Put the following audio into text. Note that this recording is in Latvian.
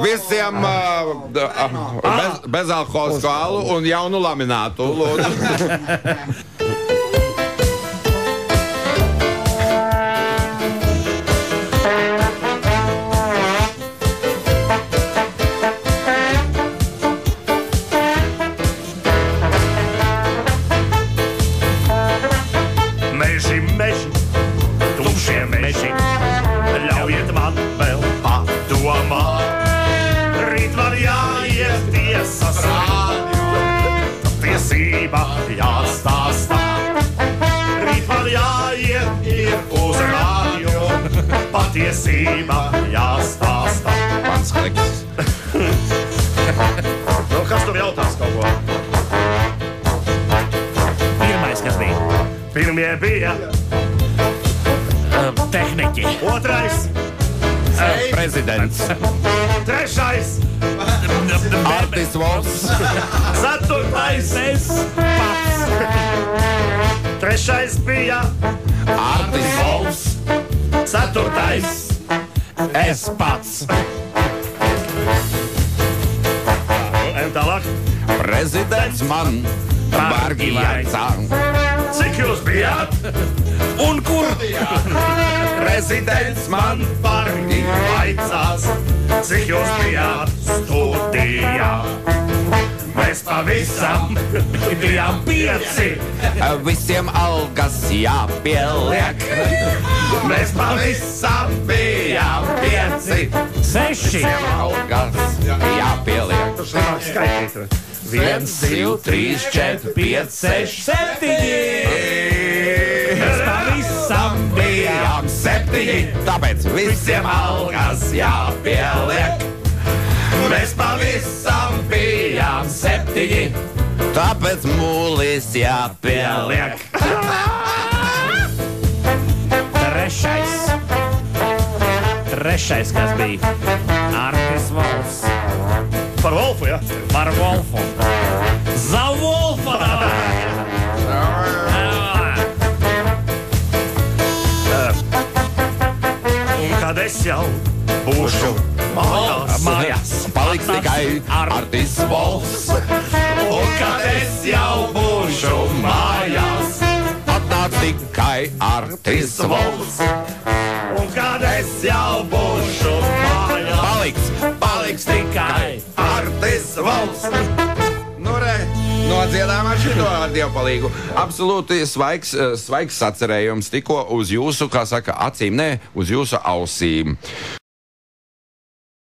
Visiem bezalkoholisku alu un jaunu laminātu, lūdzu. Meži, tumšie meži, ļaujiet man vēl padomāt. Rīt var jāiet tiesas rādio, tiesība jāstāstā. Rīt var jāiet uz rādio, patiesība jāstāstā. Mans kliks. Nu, kas tur jautās kaut ko? Pirmais, kas bija? Pirmie bija Tehniķi. otrais, Prezidents. trešais, Artis Volfs. ceturtais, Es pats. trešais bija Artis Volfs. ceturtais. Es pats. Un tālāk. Prezidents man bargi jaicā. Cik jūs bijāt? Un kur? Prezidents man Bargi vaicās, cik jūs bijāt studijā? Mēs pavisam bijām 5. visiem algas jāpieliek. Mēs pavisam bijām 5. 6. Algas jāpieliek. Tu šlimāk skaitīt. 1, 2, 3, 4, 5, 6, 7. Mēs pavisam bijām 7, tāpēc visiem algas jāpieliek. Mēs pavisam bijām 7, tāpēc mūlis jāpieliek. Trešais, kas bija? Artis Volfs. Par Wolfu, ja? Par Wolfu. Za Wolfa! Un kad es jau būšu mājās, Paliks tikai Artis Volfs. un kad es jau būšu mājās, Atnāc tikai Artis Volfs. un kad es jau būšu mājās, Paliks tikai Artis Volfs. Nu, re, nodziedām ar šito ar dievpalīgu. Absolūti svaigs sacerējums tikko uz jūsu, kā saka, acīm, ne, uz jūsu ausīm.